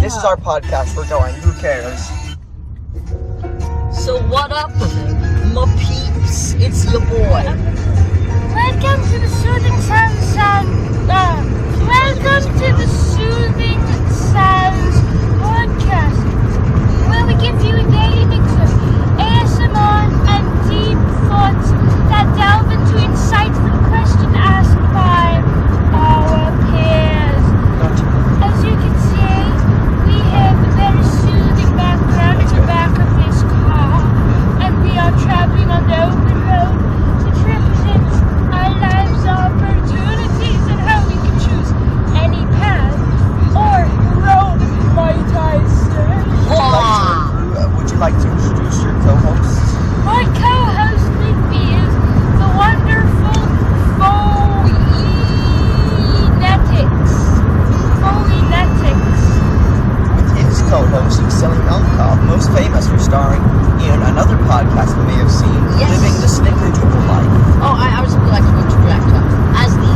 This is our podcast. We're going. Who cares? So what up, my peeps? It's your boy. Welcome to the Soothing Sounds Welcome to the Soothing Sounds podcast, where we give you a daily mix of ASMR and deep thoughts that delve into insightful questions asked by our peers. As you can see, we have a very soothing background in the back of this car, and we are traveling on the open road, which represents our lives' opportunities and how we can choose any path or road, might I say. Would you like to introduce your co-hosts? My co-host with me is the wonderful Phoenetics. With his co-host, Silly Melcob, most famous for starring in another podcast you may have seen, Yes. Living the Snickerdoodle Life. Oh, I was like to interject. As the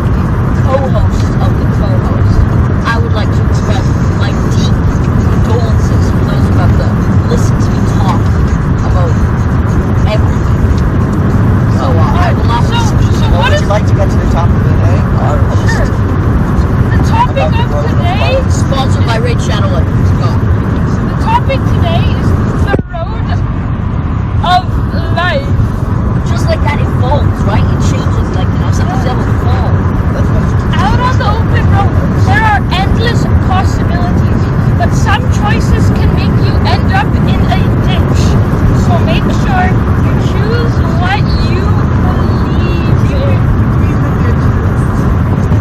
co-host of the co-host, I would like to express my deep condolences for those who have to listen to me talk about everything. So I will not listen. What Would is you like to get to the topic of the day? Our host. the topic of today? Sponsored by Raid Shadow Legends. Go. The topic today is the road of life. Just like that, it folds, right? It changes like sometimes that will fall. Out on the open road, there are endless possibilities, but some choices can make you end up in a ditch. So make sure you choose what you believe in.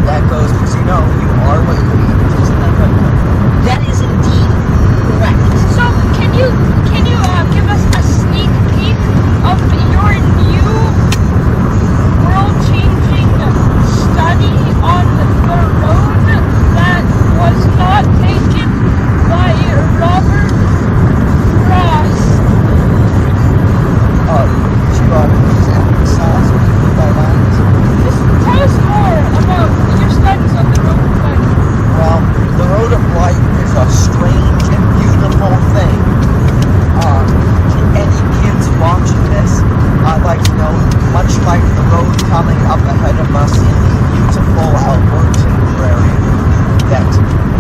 That goes because you know you are what you eat. Isn't that right? That is indeed correct. So can you give us a sneak peek of your new world-changing study on the road that was not taken by Robert Frost? She brought his applesauce with by lines. Just tell us more about your studies on the road of life. Well, the road of life is a strange and beautiful thing. To any kids watching this, I'd like to know, much like the road coming up ahead of us in the beautiful Albertan prairie, that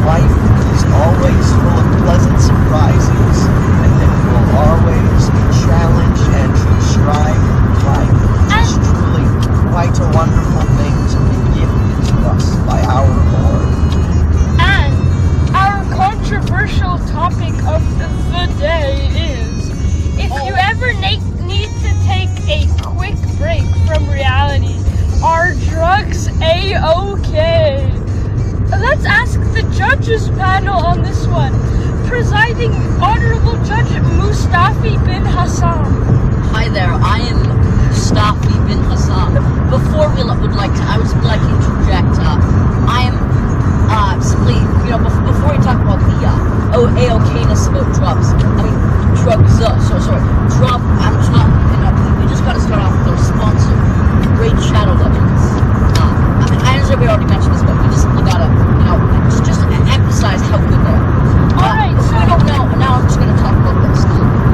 life is always full of pleasant surprises, and that we will always be challenged and to strive in life. It's truly quite a wonderful thing to be gifted to us by our Lord. And our controversial topic of the day is, if you ever need to take a quick break from reality, are drugs A-okay? Let's ask the judges panel on this one. Presiding Honorable Judge Mustafi bin Hassan. Hi there, I am Mustafi bin Hassan. Before we would like to, I would like to interject. I am simply, before we talk about the A-okayness about drugs. I mean, drugs. Drug. I'm just not. We just got to start off with our sponsor, Raid Shadow Legends. I understand we already mentioned this, but we just simply gotta, just emphasize how good they are. Alright, so now I'm just gonna talk about this.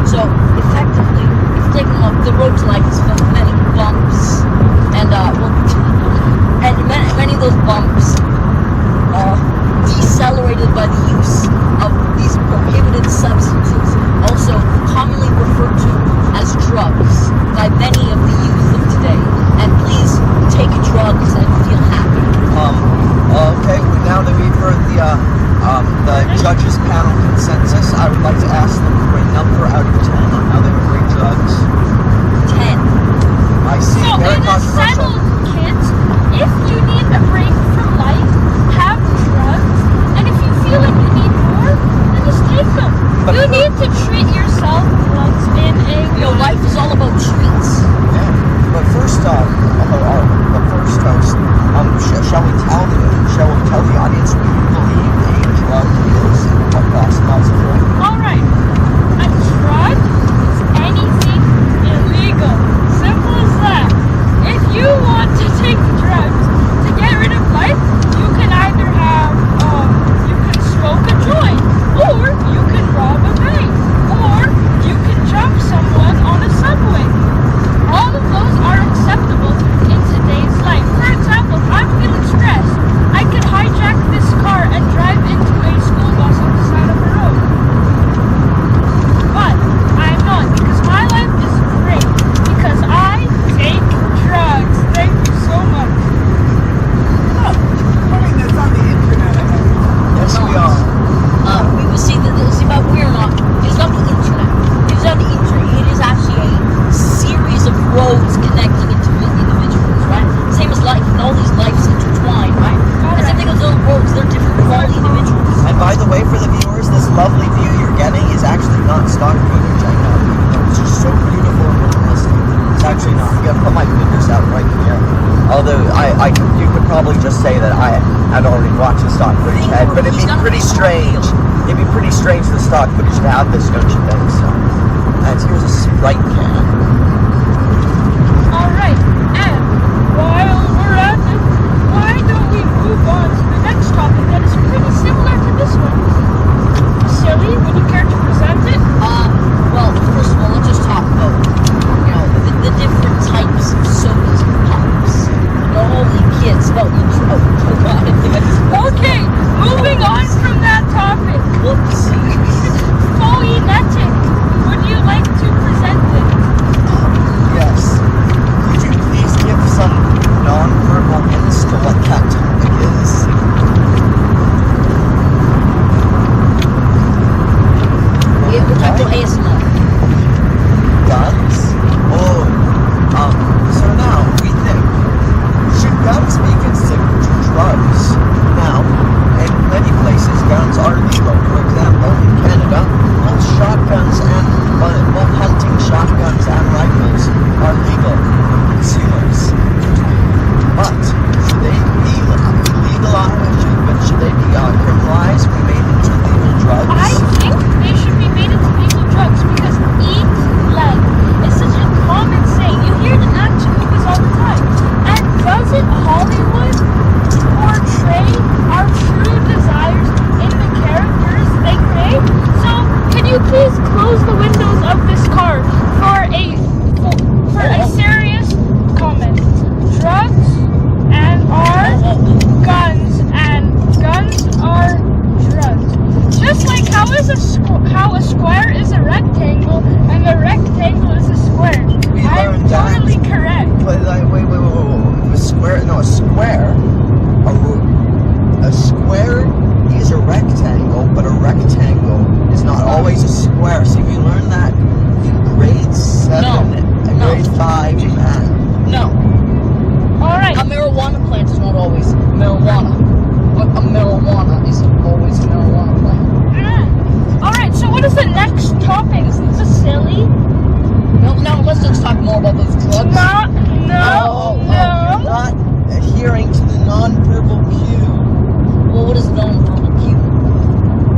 So effectively, if you take a look, the road to life is filled with many bumps, and many of those bumps are decelerated by the use of these prohibited substances, also commonly referred to as drugs by many of the youth of today. And please take drugs and feel happy. Okay, now that we've heard the judges panel consensus, I would like to ask them for a number out of 10 on how they would rate drugs. 10. I see, So very it is controversial. settled, kids. If you need a break from life, have drugs. And if you feel like you need more, then just take them. You need to treat yourself once in a Life is all about treats. Yeah. But first, the first host, shall we tell the audience what you believe a drug is and what possible? Alright, a drug is anything illegal. Simple as that. If you want stock footage to have this, don't you think? So, and here's a Sprite can. Alright, and while we're at it, why don't we move on to the next topic that is pretty similar to this one? Silly, would you care to present it? Well, first of all, let's just talk about, the different types of sodas and pops. All the kids about the drug. Okay, moving on from that topic. Whoopsies. Phonetic, would you like to present it? Yes. Could you please give some non-verbal hints to what that topic is? We're talking about ASMR. Guns? Oh, so now we think, should guns be considered drugs? Now, in many places, guns are legal. For example, in Canada, both shotguns and both hunting shotguns and rifles are legal for consumers. But should they be legalized? Should they be criminalized? Be made into legal drugs? I think they should be made into legal drugs because eat lead is such a common saying. You hear it in action movies all the time. And doesn't Hollywood portray our true desires in the characters they create? So, can you please close the windows of this car for a serious comment? Drugs and are guns, and guns are drugs. Just like how a square is a rectangle and a rectangle is a square. We I'm learned that. totally correct. But like, wait. A square is a rectangle, but a rectangle is not always a square. So we learned that in grade 7 and grade 5 math. No. Alright. A marijuana plant is not always marijuana. But a marijuana isn't always a marijuana plant. Alright, so what is the next topic? Is this silly? No, let's just talk more about those drugs. No. You're not adhering to the non-verbal cue. Well, what is non-verbal cue?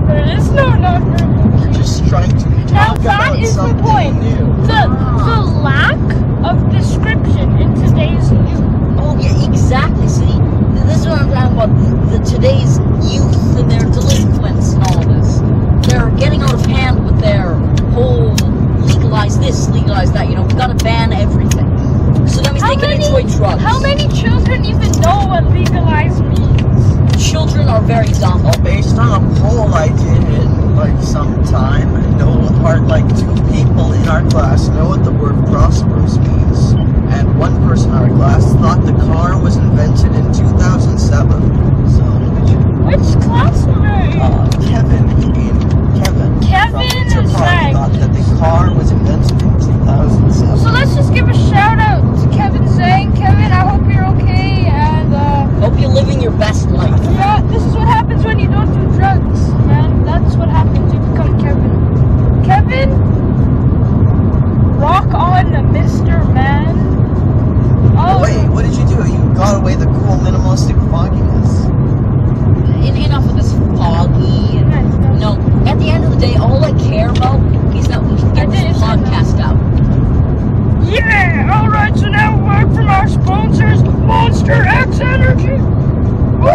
There is no non-verbal You're just trying to Now talk that about is the something point. new. The lack of description in today's youth. Oh, yeah, exactly. See, this is what I'm talking about. The today's youth and their delinquents and all this. They're getting out of hand with their whole legalize this, legalize that. We gotta ban everything. So that means they can enjoy drugs. How many children even know what legalize means? Children are very dumb. Well, based on a poll I did some time, like 2 people in our class know what the word prosperous means. And 1 person in our class thought the car was invented in 2007. So, Which class were they in? Kevin Kevin from is right. thought that the car was invented in 2007. So let's just give a shout out to Kevin Zhang. Kevin, I hope you're okay, and Hope you're living your best life. yeah, this is what happens when you don't do drugs, man. That's what happens. You become Kevin. Kevin, rock on, Mr. Man. Oh, Wait, what did you do? You got away the cool minimalistic fogginess. Enough of this foggy. At the end of the day, all I care about is that we can get this podcast out. yeah. All right. So now word from our sponsors, Monster X Energy. Woo!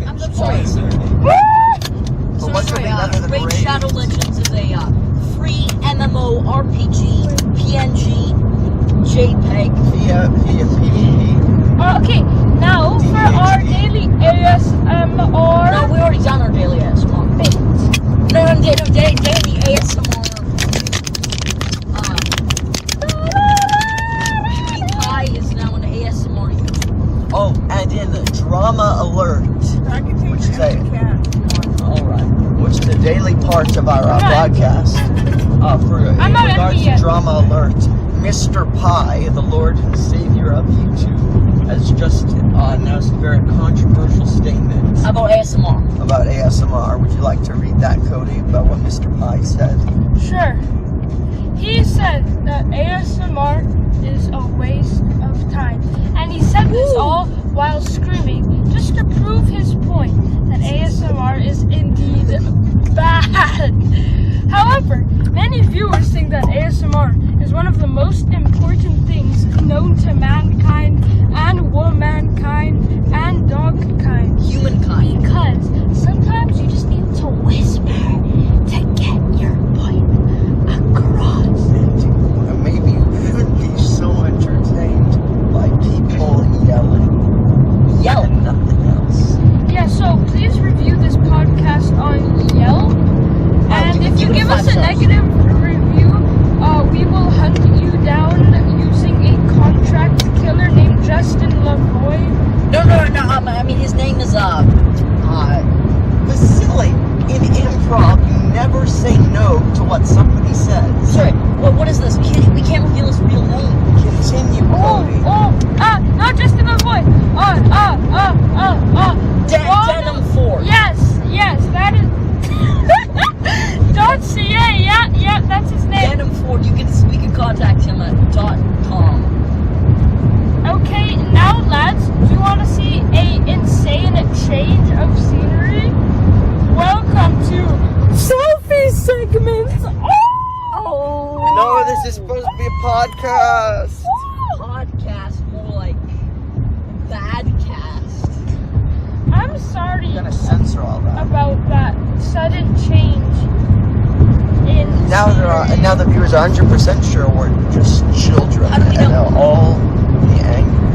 I'm sorry. Woo! So what's sorry, the better than Raid Raid? Shadow Legends is a free MMO RPG, PNG, JPEG. Via PvP. Okay, now for our daily ASMR. No, we already done our daily ASMR. No, daily ASMR. PewDiePie is now an ASMR YouTuber. Oh, and in Drama Alert, which is which is a daily part of our broadcast. I'm not regards empty to yet. Drama Alert, Mr. Pi, the Lord and Savior of YouTube, has just announced a very controversial statement About ASMR. about ASMR. Would you like to read that, Cody, about what Mr. Pi said? Sure. He said that ASMR is a waste of time. And he said this all while screaming, just to prove his point that ASMR is indeed bad. However, many viewers think that ASMR is one of the most important things known to mankind and womankind and dogkind. Humankind. Because sometimes you just need to whisper to get your point across. And maybe you shouldn't be so entertained by people yelling. Yell. And nothing else. Yeah, so please review this podcast on Yelp. And if you give us a negative review, we will hunt you down using a contract killer named Justin Lavoie. No. I mean, his name is Vasily, in improv, you never say no to what somebody says. Sorry. What is this? We can't reveal his real name. Continue, Cody. Not Justin Lavoie. Denim 4. Yes, that is. .ca, yeah, that's his name. Denim 4. We can contact him at .com. Okay, now lads, do you want to see a insane change of scenery? Welcome to Selfie Segment. Oh! No, this is supposed to be a podcast. Podcast, more like badcast. I'm sorry I'm gonna censor all that. about that sudden change in Now the viewers are 100% sure we're just children. How do we And know? they'll all be angry.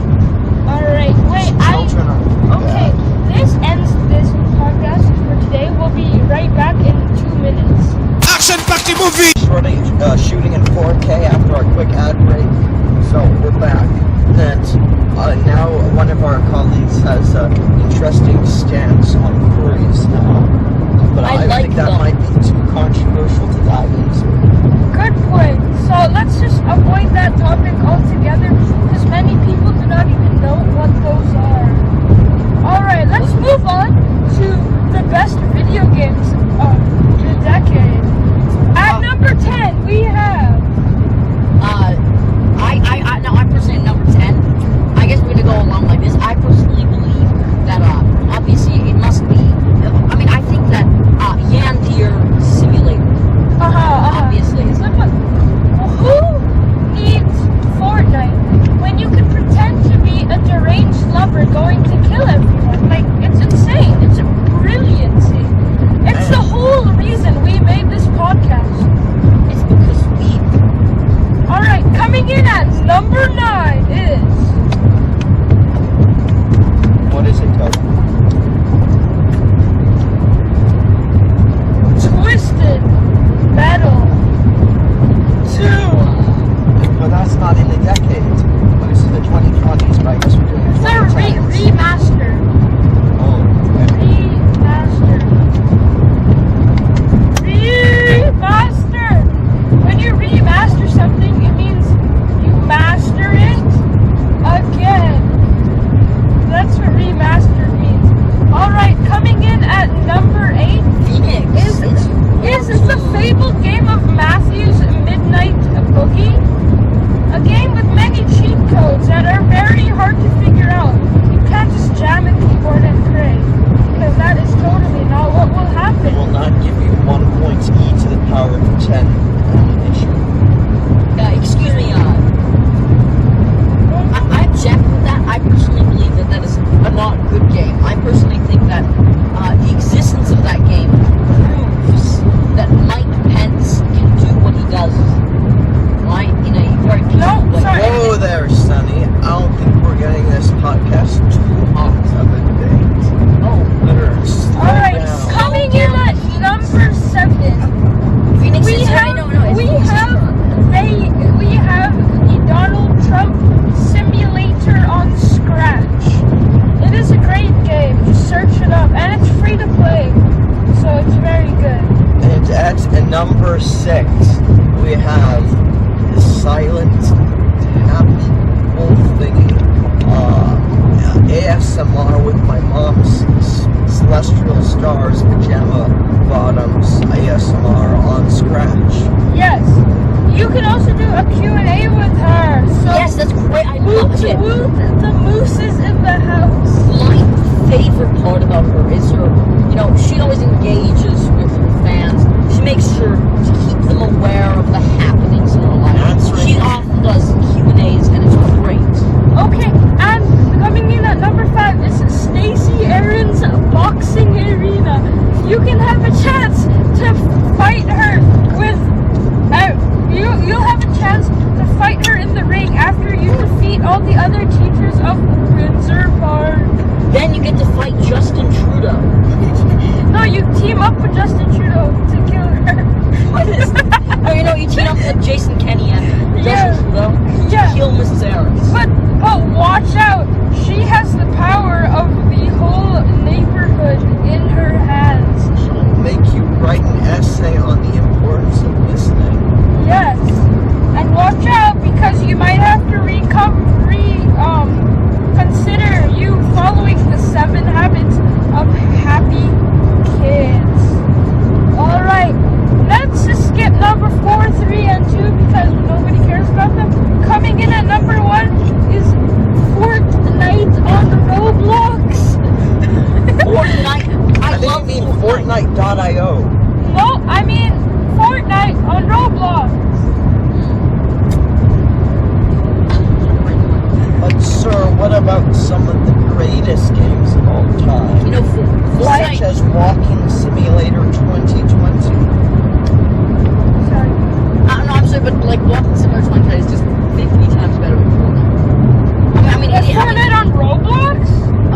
Alright, wait, Children are okay, bad. this ends this podcast for today. We'll be right back in 2 minutes. Action Party Movie! Shooting in 4K after our quick ad break. So we're back. And now one of our colleagues has an interesting stance on furries now. But I I like think that them. might be too controversial to dive into. Good point. So let's just avoid that topic altogether because many people do not even know what those are. Alright, let's move on to the best video games of the decade. At number 10, we have... I personally number 10. I guess we're gonna go along like this. I personally believe that obviously it must be. I mean, I think that Yandeer Simulator. Obviously. Who needs Fortnite when you can pretend to be a deranged lover going to kill everyone? Like, it's insane. It's brilliancy. It's the whole reason we made this podcast. It's because we. Alright, coming in at number 9 is... What is it called? Twisted Metal 2. But that's not in the decade. But this is the 2020s, but I guess we're doing the It's a 2010s. remaster. Oh, Remaster. When you remaster something, it means you master it again. That's what remaster means. Alright, coming in at number 8 Phoenix. is the fabled game of Matthew's Midnight Boogie. A game with many cheat codes that are very hard to figure out. You can't just jam a keyboard and pray, because that is totally not what will I happen. will not give you 1 point e to the power of 10 issue. Excuse me. I object with that. I personally believe that is a not good game. I personally think that the existence of that game proves that Mike Pence can do what he does. Right? In a very peaceful way. sorry. Whoa there, Sonny. I don't think we're getting this podcast too hot of a debate. Oh, Better slow Alright, down. coming in at number 7. Phoenix We is have no. we have the Donald Trump simulator on Scratch. It is a great game. Just search it up, and it's free to play, so it's very good. And at number 6, we have the silent tap wolf thingy. ASMR with my mom's Celestial Stars pajama bottoms ASMR on Scratch. Yes. You can also do a Q&A with her. So yes, that's great. I love woot it. woot, the moose is in the house. My favorite part about her is her, she always engages with her fans. She makes sure to boxing arena. You can have a chance to fight her with. You'll have a chance to fight her in the ring after you defeat all the other teachers of Windsor Park. Then you get to fight Justin Trudeau. No, you team up with Justin Trudeau to kill her. What is? Oh, you know, you team up with Jason Kenney and Yeah. Justin Trudeau to Yeah. kill Mrs. Aarons. But watch out. She has the power of the whole neighborhood in her hands. She'll make you write an essay on the importance of listening. Yes. And watch out because you might have to consider you following the 7 habits of happy kids. Alright. Let's just skip number 4, 3, and 2 because nobody cares about them. Coming in at number 1 is Fortnite on Roblox. Fortnite. I think love you mean Fortnite.io. No, I mean Fortnite on Roblox. But sir, what about some of the greatest games of all time? You know, Such Fortnite. as Walking Simulator 2020. Sorry. No, I'm sorry, but like Walking Simulator 20 is just 50 times better than Fortnite. I mean, Is Fortnite on Roblox?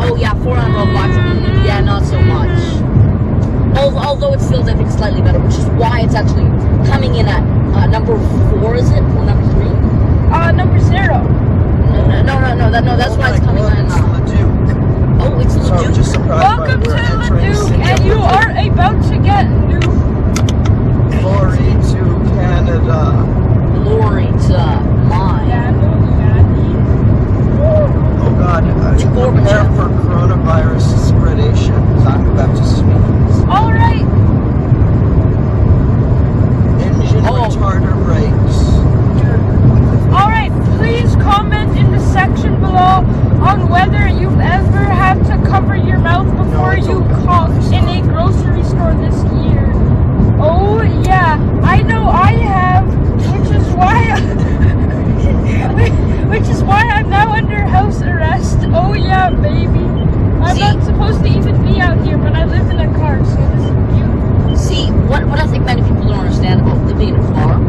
oh yeah, Fortnite on Roblox. Yeah, not so much. Although it's still, I think, slightly better, which is why it's actually coming in at number 4, is it? Or number 3? Number 0. No, that's why it's coming in. It's Leduc. Oh, it's So I'm Leduc. just surprised Welcome by to we're entering Leduc, City and of you Leduc. are about to get new. Glory to Canada. Glory to mine. Oh God, prepare for coronavirus spreadation. I'm about to sneeze. Alright, Engine retarder brakes. alright, please comment in the section below on whether you've ever had to cover your mouth before it's you okay. cough in a grocery store this year. Oh yeah, I know I have, which is why I'm now under house arrest. Oh yeah, baby. I'm not supposed to even be out here, but I live in a car, so this is beautiful. See, what I think many people don't understand about living in a car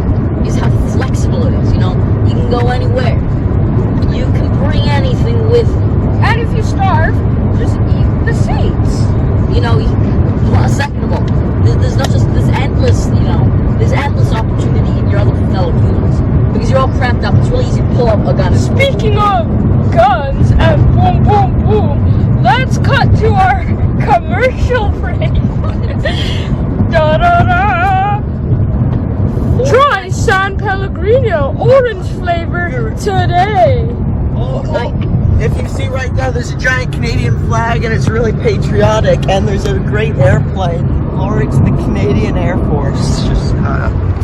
is how flexible it is. You know, you can go anywhere. You can bring anything with you. And if you starve, just eat the seats. You know, second of all, there's endless opportunity in your other fellow humans. Because you're all cramped up, it's really easy to pull up a gun and Speaking of guns and boom, boom, boom, let's cut to our commercial break. Da da da. Try San Pellegrino orange flavor today. If you see right now, there's a giant Canadian flag and it's really patriotic, and there's a great airplane. Glory to the Canadian Air Force. Just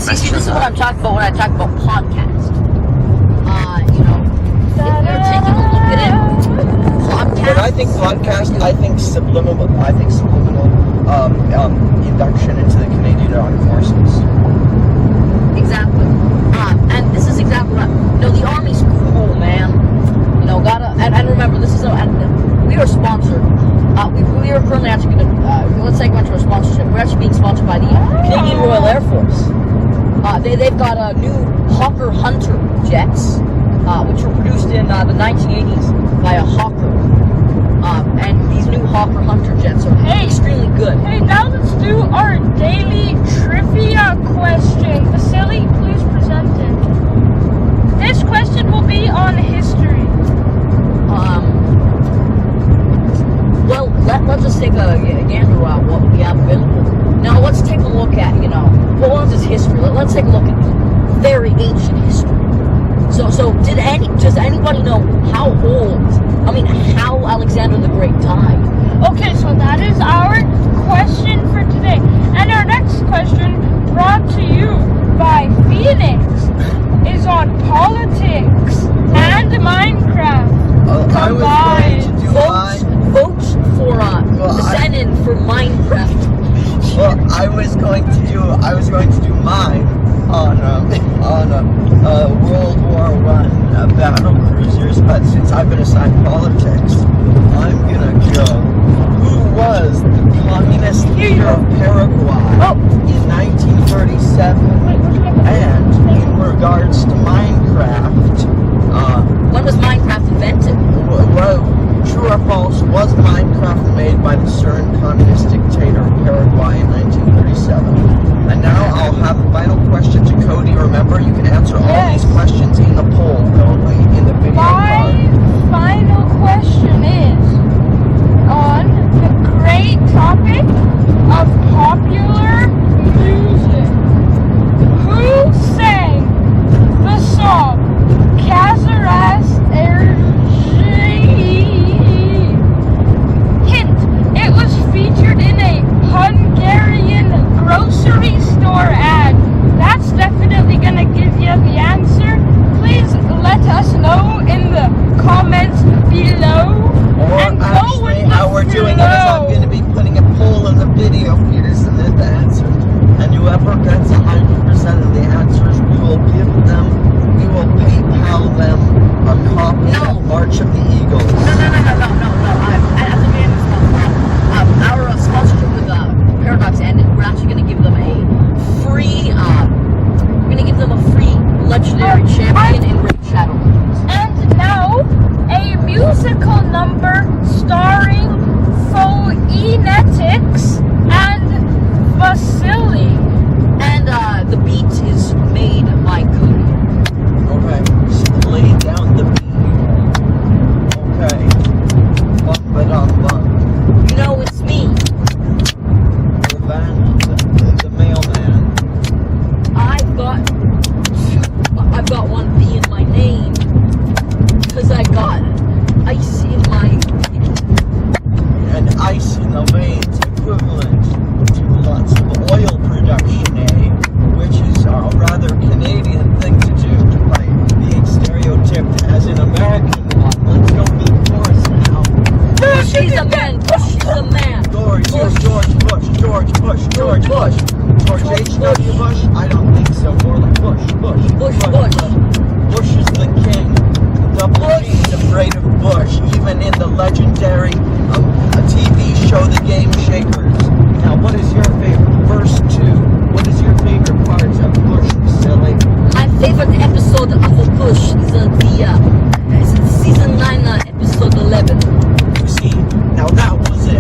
See, this is what I'm talking about when I talk about podcast. You know, if you're taking a look at it, podcast. When I think podcast, I think subliminal induction into the Canadian Armed Forces. Exactly. And this is exactly what the Army's cool, man. You know, and remember, this is we are sponsored. We are currently actually going to, let's segment to our sponsorship. We're actually being sponsored by the Canadian Royal Air Force. They've got new Hawker Hunter jets, which were produced in the 1980s by a Hawker. And these new Hawker Hunter jets are extremely good. Hey, now let's do our daily trivia question. Vasily, please present it. This question will be on history. Well, let's just take a gander at what we have available. Now, let's take a look at, what is history? Let's take a look at very ancient history. So does anybody know how Alexander the Great died? Okay, so that is our question for today. And our next question, brought to you by Phoenix, is on politics and Minecraft. I was going to do Vote for Zenon for Minecraft. Well, I was going to do mine on World War I battle cruisers, but since I've been assigned politics, I'm gonna go. Who was the dictator of Paraguay in 1937. And in regards to Minecraft, When was Minecraft invented? well, true or false, was Minecraft made by the CERN communist dictator of Paraguay in 1937? And now I'll have a final question to Cody. Remember, you can answer all these questions in the poll, only in the video My card. final question is on the great topic of popular music. Who sang the song Cazaras Hint, it was featured in a Hungarian grocery store ad. That's definitely gonna give you the answer. Please let us know in the comments below. Or And go actually, with the how we're doing it is I'm flow. going to be putting a poll in the video for you to submit the answers. And whoever gets 100% of the answers, we will PayPal them a copy of March of the Eagles. No. As a man, our sponsorship with Paradox ended. We're actually going to give them a free. We're going to give them a free legendary champion in Raid Shadow. And now, a musical number starring Phoenetics and Vasily. And the beat is made by Cody. Okay, just lay down the beat. Okay. Bum. You know, it's me. The mailman. I've got one B in my name. Because I got ice in my. And ice in the veins equivalent to lots of oil production, which is a rather Canadian thing to do, like being stereotyped as an American one. Let's go to the chorus now. She's a man. She's a man. George Bush. George H.W. Bush? I don't think so. More like Bush. Bush is the king. The double G is afraid of Bush, even in the legendary TV show The Game Shakers. Now, what is your favorite verse 2? What is your favorite part of Bush, silly? My favorite episode of the Bush is the season 9, episode 11. You see, now that was a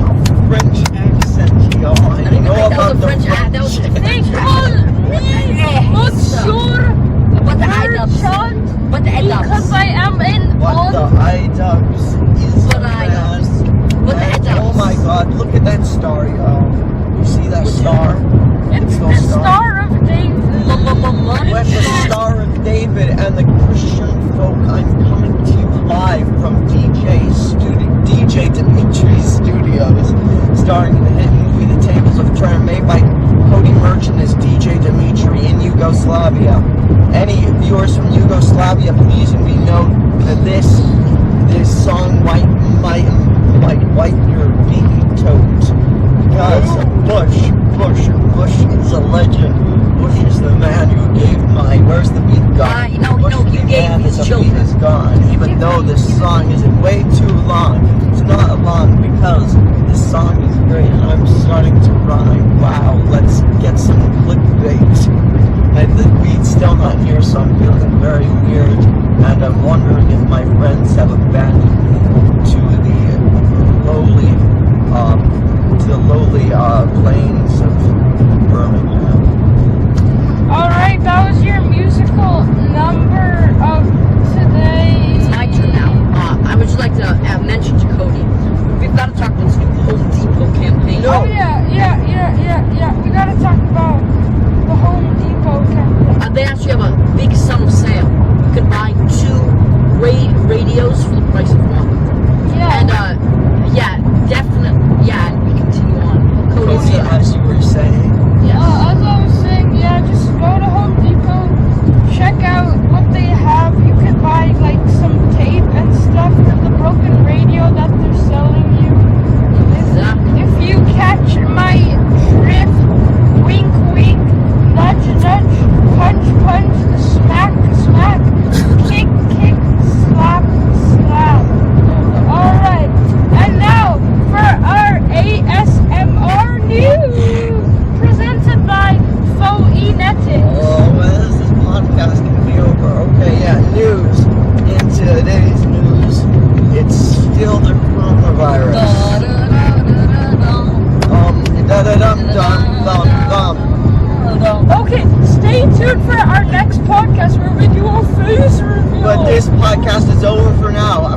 French accent, yo. I You didn't know think that about was a the French accent. That was a They French call me Monsieur But the I-dubs. Merchant But the I-dubs. because I am in What the I-dubs is What a I-dubs? man. What the And, I-dubs? oh my god, look at that star, yo. You see that star? It's Big the old Star of David. With the Star of David and the Christian folk, I'm coming to you live from DJ Dimitri's studios, starring in the hit movie The Tables of Terror, made by Cody Merchant as DJ Dimitri in Yugoslavia. Any viewers from Yugoslavia, please let me know that this song might wipe your beanie toes. Because Bush is a legend. Bush is the man who gave where's the beat gone? You gave his children. Is gone. Even though this song is way too long, it's not long because this song is great and I'm starting to rhyme. Wow, let's get some clickbait. And the beat's still not here, so I'm feeling very weird. And I'm wondering if my friends have abandoned me to the lowly plains of Birmingham. Alright, that was your musical number of today. It's my turn now. I would just like to mention to Cody, we've got to talk about this new Home Depot campaign. Oh yeah. We gotta talk about the Home Depot campaign. They actually have a big summer sale. You can buy 2 radios for the price of 1. Yeah. And definitely. And we continue on. Cody's Cody, as you were saying, Yes. As I was saying, just go to Home Depot, check out what they have. You can buy like some tape and stuff for the broken radio that they're selling you. Exactly. If you catch my drift, wink wink, nudge nudge, punch punch, smack smack, kick kick, slap slap. Alright. dum, dum, dum. Okay, stay tuned for our next podcast where we do a face review. But this podcast is over for now.